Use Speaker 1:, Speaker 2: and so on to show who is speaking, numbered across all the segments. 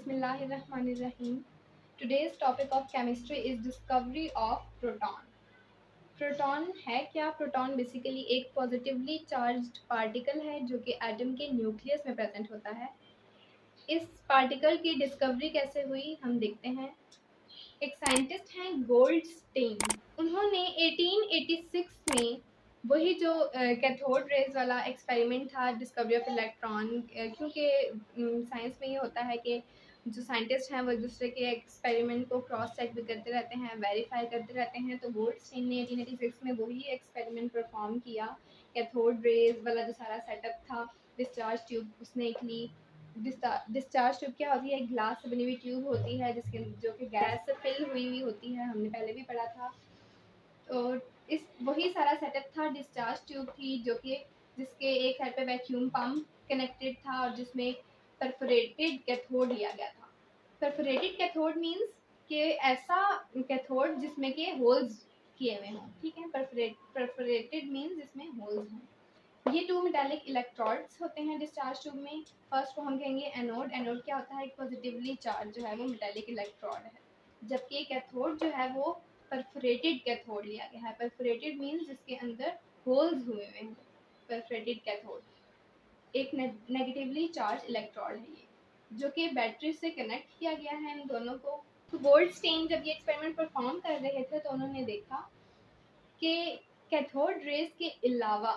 Speaker 1: Bismillahirrahmanirrahim. Today's topic of chemistry is discovery of proton. Proton है क्या? Proton basically एक positively charged particle है जो कि एटम के न्यूक्लियस में प्रेजेंट होता है। इस पार्टिकल की डिस्कवरी कैसे हुई हम देखते हैं। एक साइंटिस्ट हैं गोल्डस्टेन, उन्होंने 1886 में वही जो कैथोड रेज वाला एक्सपेरिमेंट था, डिस्कवरी ऑफ इलेक्ट्रॉन, क्योंकि साइंस में ये होता है कि जो साइंटिस्ट हैं वो एक दूसरे के एक्सपेरिमेंट को क्रॉस चेक भी करते रहते हैं, वेरीफाई करते रहते हैं। तो गोल्डस्टेन ने 1886 में वही एक्सपेरिमेंट परफॉर्म किया। कैथोड रेज वाला जो सारा सेटअप था, डिस्चार्ज ट्यूब उसने एक ली। डिस्चार्ज ट्यूब क्या होती है? एक ग्लास से बनी हुई ट्यूब होती है जिसके जो कि गैस से फिल हुई होती है, हमने पहले भी पढ़ा था। और इस वही सारा सेटअप था। डिस्चार्ज ट्यूब थी जो कि जिसके एक साइड पे वैक्यूम पंप कनेक्टेड था और जिसमें परफोरेटेड कैथोड लिया गया था। परफोरेटेड कैथोड मींस कि ऐसा कैथोड जिसमें के होल्स किए हुए हों, ठीक है। परफोरेटेड मींस जिसमें होल्स हों। ये टू मेटालिक इलेक्ट्रोड्स होते हैं डिस्चार्ज ट्यूब में। फर्स्ट को हम कहेंगे एनोड। एनोड क्या होता है? एक पॉजिटिवली चार्ज जो है वो मेटालिक इलेक्ट्रोड है, जबकि कैथोड जो है वो परफोरेटेड कैथोड लिया गया है। परफोरेटेड मींस जिसके अंदर होल्स हुए हैं। परफोरेटेड कैथोड एक नेगेटिवली चार्ज इलेक्ट्रोड है ये, जो कि बैटरी से कनेक्ट किया गया है इन दोनों को। तो गोल्डस्टेन जब ये एक्सपेरिमेंट परफॉर्म कर रहे थे तो उन्होंने देखा कि कैथोड रेज के अलावा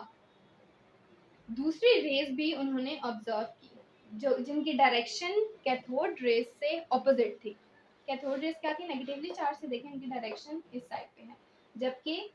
Speaker 1: दूसरी रेज भी उन्होंने ऑब्जर्व की जो जिनकी डायरेक्शन कैथोड रेज से ऑपोजिट थी। कैथोड रेज क्या थी? नेगेटिवली चार्ज से देखें इनकी डायरेक्शन इस साइड पे है, जबकि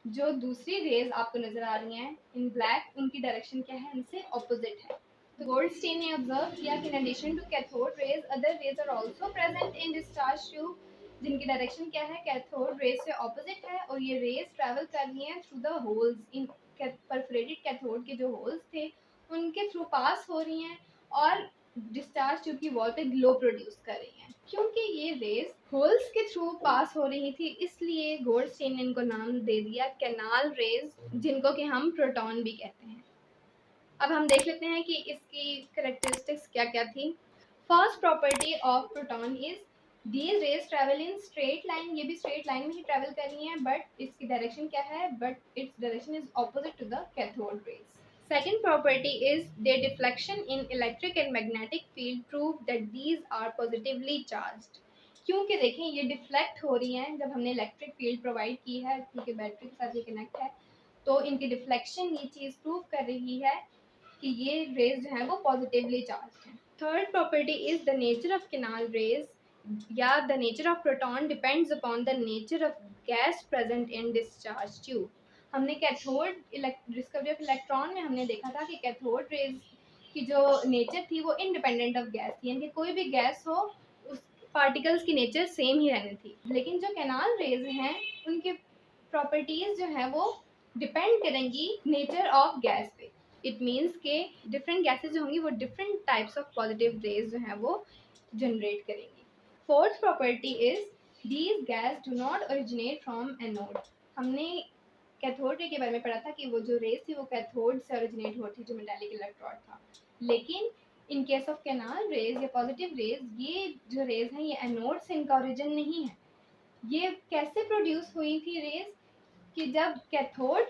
Speaker 1: जो दूसरी रेज आपको नजर आ रही हैं इन ब्लैक, उनकी डायरेक्शन क्या है? इनसे ऑपोजिट है। तो गोल्डस्टेन ने ऑब्जर्व किया कि in addition to cathode rays other rays are also present in discharge tube, जिनकी डायरेक्शन क्या है? कैथोड रेज से ऑपोजिट है, और ये रेज ट्रैवल कर रही हैं through the holes. In perforated cathode के जो होल्स थे उनके थ्रू पास हो रही हैं और डिस्चार्ज ट्यूब की वॉल पे ग्लो प्रोड्यूस कर रही हैं। क्योंकि ये रेज होल्स के थ्रू पास हो रही थी, इसलिए गोल्डस्टेन ने इनको नाम दे दिया कैनाल रेज, जिनको कि हम प्रोटॉन भी कहते हैं। अब हम देख लेते हैं कि इसकी करेक्टरिस्टिक्स क्या क्या थी। First property of proton is these raise travel in straight line. ये भी स्ट्रेट लाइन में ही ट्रेवल कर रही हैं, बट इसकी डायरेक्शन क्या है? But its direction is opposite to the cathode rays. Second property is their deflection in electric and magnetic field prove that these are positively charged। क्योंकि देखें ये डिफ्लेक्ट हो रही हैं जब हमने इलेक्ट्रिक फील्ड प्रोवाइड की है, क्योंकि बैटरी के साथ ये कनेक्ट है, तो इनकी डिफ्लेक्शन ये चीज़ प्रूव कर रही है कि ये रेज जो है वो पॉजिटिवली चार्ज हैं। Third property is the nature of canal rays या the nature of proton depends upon the nature of gas present in discharge tube. हमने कैथोड डिस्कवरी ऑफ इलेक्ट्रॉन में हमने देखा था कि कैथोड रेज की जो नेचर थी वो इंडिपेंडेंट ऑफ गैस थी, यानी कोई भी गैस हो उस पार्टिकल्स की नेचर सेम ही रहनी थी। लेकिन जो कैनाल रेज हैं उनके प्रॉपर्टीज जो है वो डिपेंड करेंगी नेचर ऑफ गैस पे। इट मीन्स के डिफरेंट गैसेज जो होंगी वो different types of positive raise जो है वो जनरेट करेंगी। Fourth property is these gas do not originate from anode. हमने कैथोड रे के बारे में पढ़ा था कि वो जो रेज थी वो कैथोड से ओरिजिनेट होती जो मेटालिक इलेक्ट्रोड था, लेकिन in case of canal rays या पॉजिटिव रेज, ये जो रेज हैं ये एनोड से इनका ओरिजिन नहीं है। ये कैसे प्रोड्यूस हुई थी रेज? कि जब कैथोड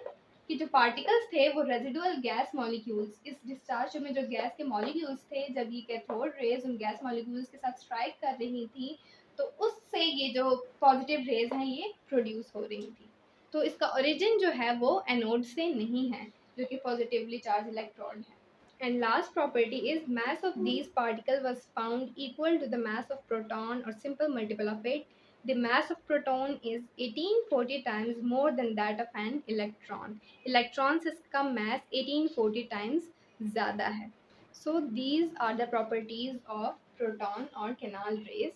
Speaker 1: कि जो पार्टिकल्स थे वो रेजिडुअल गैस मॉलिक्यूल्स, इस डिस्चार्ज में जो गैस के मॉलिक्यूल्स थे, जब ये कैथोड रेज उन गैस मॉलिक्यूल्स के साथ स्ट्राइक कर रही थी तो उससे ये जो पॉजिटिव रेज हैं ये प्रोड्यूस हो रही थी। तो इसका ओरिजिन जो है वो एनोड से नहीं है, जो कि पॉजिटिवली चार्ज इलेक्ट्रॉन है। And last property is mass of these particles was found equal to the mass of proton or simple multiple of it. The mass of proton is 1840 times more than that of an electron. Electron से इसका mass 1840 times ज़्यादा है. So these are the properties of proton or canal rays.